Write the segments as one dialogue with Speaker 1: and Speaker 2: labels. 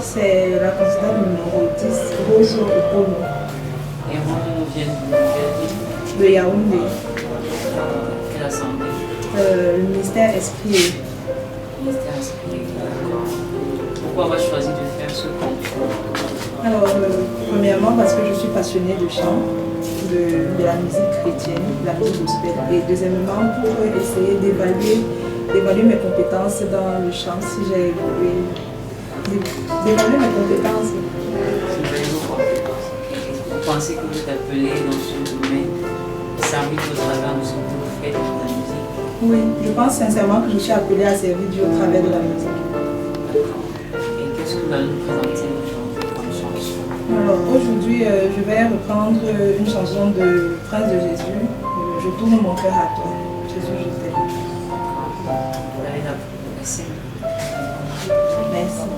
Speaker 1: c'est la candidate numéro 10, Rose Opono.
Speaker 2: Et vous vient de
Speaker 1: De Yaoundé.
Speaker 2: quelle assemblée?
Speaker 1: Le ministère Esprit.
Speaker 2: Ministère Esprit, d'accord. Pourquoi avoir choisi de faire ce concours?
Speaker 1: Alors, premièrement, parce que je suis passionnée de chant, de la musique chrétienne, de la musique gospel. Et deuxièmement, pour essayer d'évaluer mes compétences dans le chant, si j'ai évolué, d'évaluer mes compétences.
Speaker 2: Vous pensez que vous êtes appelé dans ce domaine, servir au travers de ce que vous faites dans la musique?
Speaker 1: Oui, je pense sincèrement que je suis appelée à servir Dieu au travers de la musique.
Speaker 2: D'accord. Et qu'est-ce que vous allez nous présenter aujourd'hui comme chanson?
Speaker 1: Alors aujourd'hui, je vais reprendre une chanson de Prince de Jésus. Je tourne mon cœur à toi. Jésus, je t'aime.
Speaker 2: Vous allez la progresser.
Speaker 1: Merci.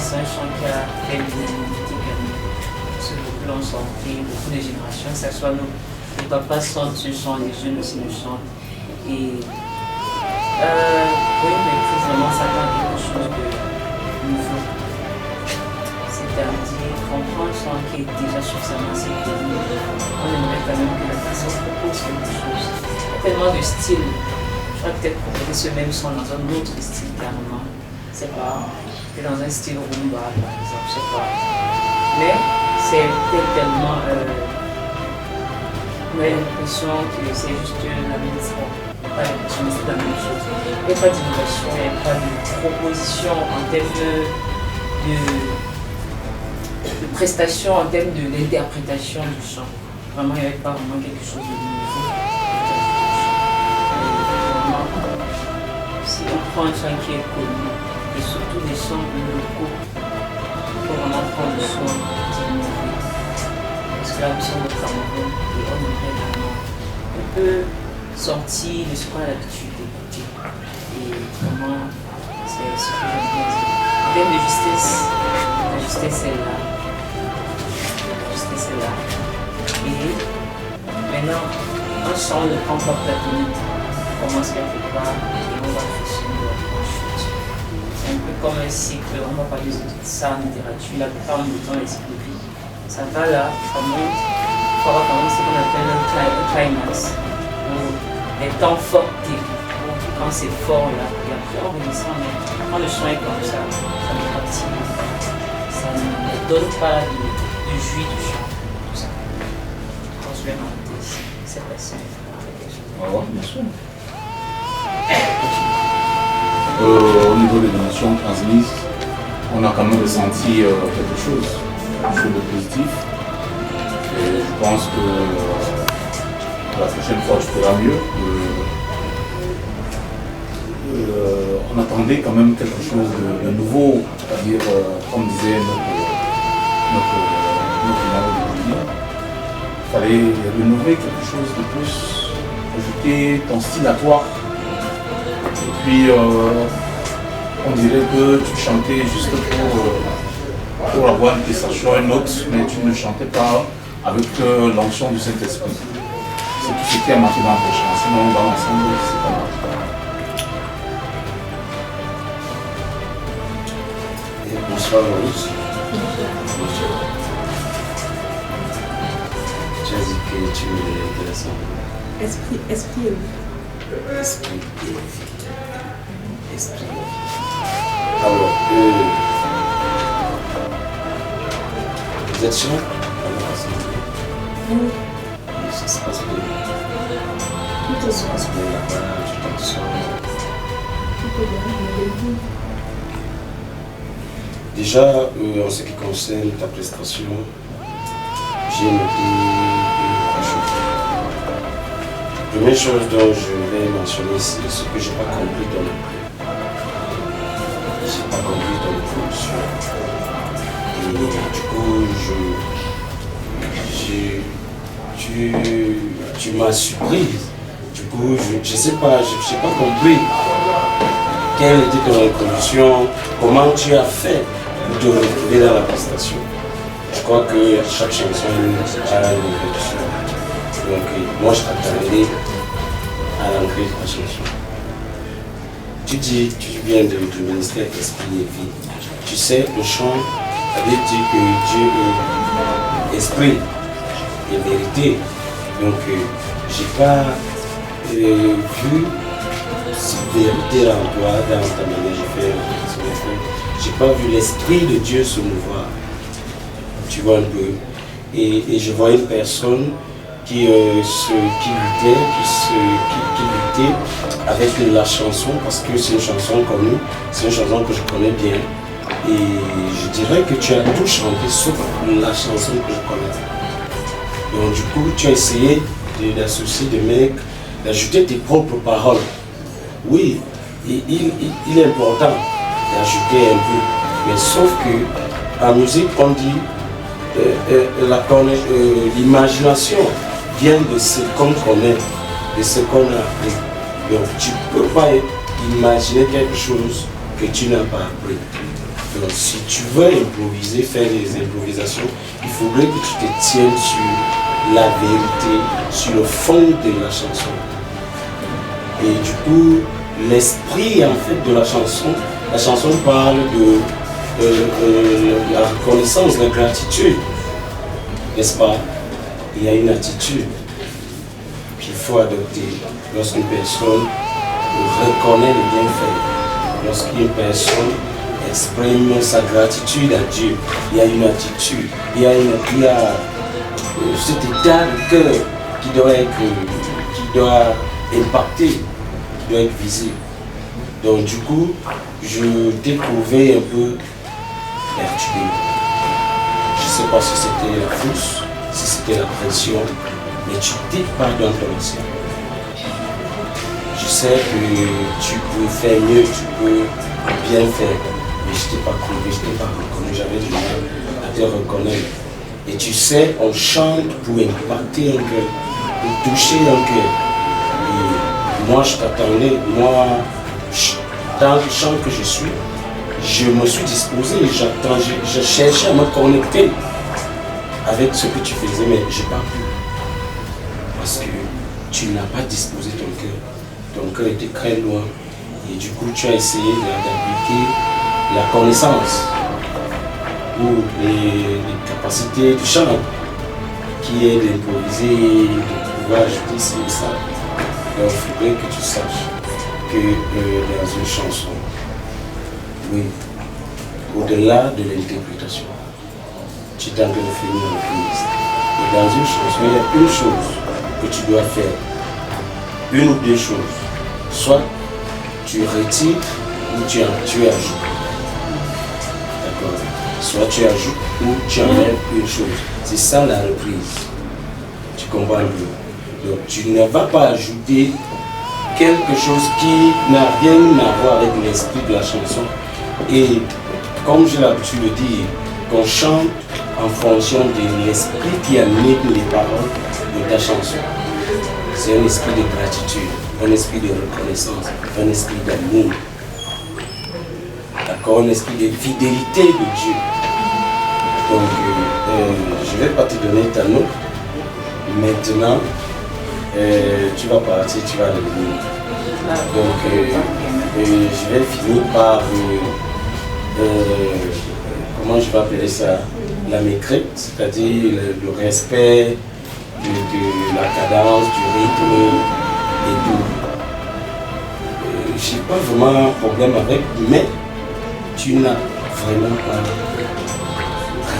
Speaker 2: c'est un chant qui a fait l'unanimité sur le plan santé, beaucoup de générations, que ce soit nos papas chantent ce chant, les jeunes aussi le chantent. Et oui, mais vraiment ça prend quelque chose de nouveau. tellement de styles. Je crois peut-être qu'on faisait ce même son dans un autre style carrément. C'est pas, peut-être dans un style rumba par exemple, je sais pas. Mais c'est tellement. On a l'impression que c'est juste la même chose. Pas l'impression, mais c'est la même chose. Il n'y a pas d'innovation, il n'y a pas de proposition en termes de prestations, en termes d'interprétation du chant. Vraiment, il n'y avait pas vraiment quelque chose de nouveau. Vraiment, si on prend un chant qui est connu, et surtout des chants locaux, il faut vraiment prendre soin d'innover. Parce que là, nous sommes au Cameroun et on aimerait vraiment un peu sortir de ce qu'on a l'habitude d'écouter. Et vraiment, c'est ce que j'aime bien dire. En termes de justesse, la justesse est là. La justesse est là. Et maintenant, un chant ne prend pas platonique. On commence quelque part et on va frissonner en chute. C'est un peu comme un cycle, on va parler de ça en littérature, la plupart du temps, les cycles de vie. Ça va là, ça monte, il faut avoir quand même ce qu'on appelle un climax, ou des temps forts, quand c'est fort là, et après on redescend, mais quand le son est comme ça nous fatigue, ça ne donne pas de jus du chant, tout ça. Quand je vais monter ici, c'est passé.
Speaker 3: Bien sûr. Au niveau des émotions transmises, on a quand même ressenti quelque chose de positif. Et je pense que la prochaine fois, je ferai mieux. On attendait quand même quelque chose de nouveau, c'est-à-dire, comme disait notre d'aujourd'hui, il fallait renouveler quelque chose de plus, ajouter ton style à toi. Et puis, on dirait que tu chantais juste pour avoir une prestation, une note, mais tu ne chantais pas avec l'onction du Saint-Esprit. C'est tout ce qui a marqué dans tes chants. Sinon, dans l'ensemble, c'est pas mal.
Speaker 4: Bonsoir Maurice. Tu as dit que tu es intéressant.
Speaker 1: Esprit et vie.
Speaker 4: Esprit et vie. Esprit et vie. Alors, vous êtes sûr?
Speaker 1: Oui.
Speaker 4: Et ça se passe bien.
Speaker 1: Tout est
Speaker 4: Ça se passe bien là-bas, tu t'en sors.
Speaker 1: Tout est bien, je me débrouille.
Speaker 4: Déjà, en ce qui concerne ta prestation, j'ai noté trois choses. La première chose dont je vais mentionner, c'est ce que je n'ai pas compris dans le cours. Je n'ai pas compris dans le production. Et du coup, tu m'as surprise. Du coup, je ne sais pas, je n'ai pas compris quelle était ton introduction, comment tu as fait pour te retrouver dans la prestation. Je crois que chaque chanson a une introduction. Donc, moi, je t'attendais à l'entrée de ta chanson. Tu viens du ministère Esprit et Vie. Tu sais, le chant avait dit que Dieu est esprit et vérité. Donc, j'ai pas vu cette vérité en toi, dans ta manière de faire. J'ai pas vu l'esprit de Dieu se mouvoir. Tu vois un peu. Et je vois une personne qui luttait avec la chanson, parce que c'est une chanson connue, c'est une chanson que je connais bien. Et je dirais que tu as tout chanté sauf la chanson que je connais. Donc du coup, tu as essayé d'associer des mecs, d'ajouter tes propres paroles. Oui, il est important d'ajouter un peu, mais sauf que en musique, on dit l'imagination vient de ce qu'on connaît, de ce qu'on a appris. Donc tu ne peux pas imaginer quelque chose que tu n'as pas appris. Donc si tu veux improviser, faire des improvisations, il faudrait que tu te tiennes sur la vérité, sur le fond de la chanson. Et du coup, l'esprit en fait de la chanson parle de la reconnaissance, la gratitude, n'est-ce pas? Il y a une attitude qu'il faut adopter. lorsqu'une personne reconnaît le bienfait, lorsqu'une personne exprime sa gratitude à Dieu, il y a une attitude, il y a cet état de cœur qui doit impacter, qui doit être visé. Donc du coup, je t'ai trouvé un peu perturbé. Je ne sais pas si c'était la frousse, si c'était la pression, mais tu t'es pas dans ton ancien. Je sais que tu peux faire mieux, tu peux bien faire, mais je ne t'ai pas trouvé, je ne t'ai pas reconnu, j'avais du mal à te reconnaître. Et tu sais, on chante pour impacter un cœur, pour toucher un cœur. Et moi, je t'attendais, moi, dans le chant que je suis, je me suis disposé, je cherchais à me connecter avec ce que tu faisais, mais je n'ai pas pu. Parce que tu n'as pas disposé ton cœur. Ton cœur était très loin. Et du coup, tu as essayé d'appliquer la connaissance ou les capacités du chant, qui est d'improviser, de pouvoir ajouter ci et ça. Donc, il faudrait que tu saches que dans une chanson, oui, au-delà de l'interprétation, tu es en train de faire une reprise. Et dans une chanson, il y a une chose que tu dois faire, une ou deux choses. Soit tu retires ou tu ajoutes. D'accord? Soit tu ajoutes ou tu enlèves une chose. C'est ça la reprise. Tu comprends un peu? Donc tu ne vas pas ajouter quelque chose qui n'a rien à voir avec l'esprit de la chanson. Et comme j'ai l'habitude de dire, qu'on chante en fonction de l'esprit qui anime les paroles de ta chanson. C'est un esprit de gratitude, un esprit de reconnaissance, un esprit d'amour. D'accord, un esprit de fidélité de Dieu. Donc, je ne vais pas te donner ta note. Maintenant, tu vas partir, tu vas revenir. Donc, je vais finir par, comment je vais appeler ça, la mécrite, c'est-à-dire le respect de la cadence, du rythme et tout. Je n'ai pas vraiment un problème avec, mais tu n'as vraiment pas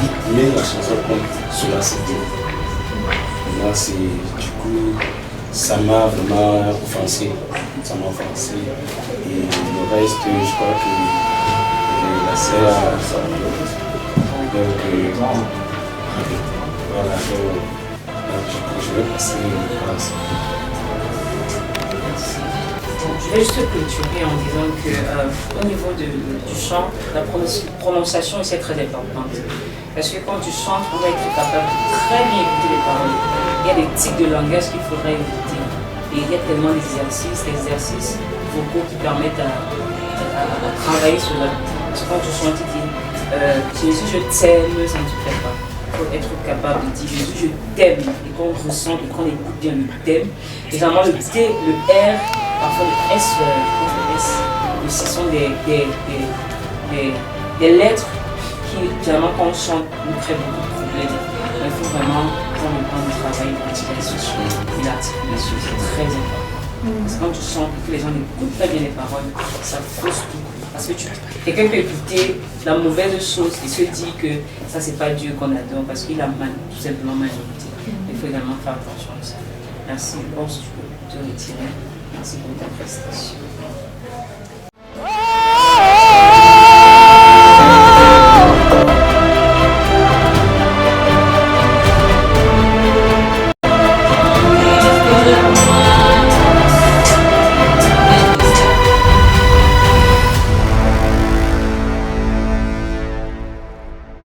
Speaker 4: rythmé la chanson comme cela s'est dit. Moi, c'est du coup, ça m'a vraiment offensé. Ça m'a offensé. Et le reste, je crois que la sœur, ça donc, voilà, je vais passer par ça.
Speaker 2: Je vais juste clôturer en disant qu'au niveau du chant, la prononciation est très importante. Parce que quand tu chantes, on va être capable de très bien écouter les paroles. Il y a des tics de langage qu'il faudrait éviter. Et il y a tellement d'exercices vocaux qui permettent à travailler cela. Parce que quand tu chantes, tu dis Jésus, je t'aime, ça ne te fait pas. Il faut être capable de dire Jésus, je t'aime. Et qu'on ressent et qu'on écoute bien le thème. Et généralement, le T, le R, parfois le S, ce sont des lettres qui, généralement, quand on chante, nous créent beaucoup de problèmes. Il faut vraiment prendre le temps de travailler l'articulation et l'articulation, c'est très important. Parce que quand tu chantes et que les gens n'écoutent pas bien les paroles, ça fausse tout. Parce que quelqu'un peut écouter la mauvaise chose et se dire que ça, c'est pas Dieu qu'on adore parce qu'il a tout simplement mal écouté. Il faut également faire attention à ça. Merci. Bon, si tu peux te retirer. Merci pour ta prestation.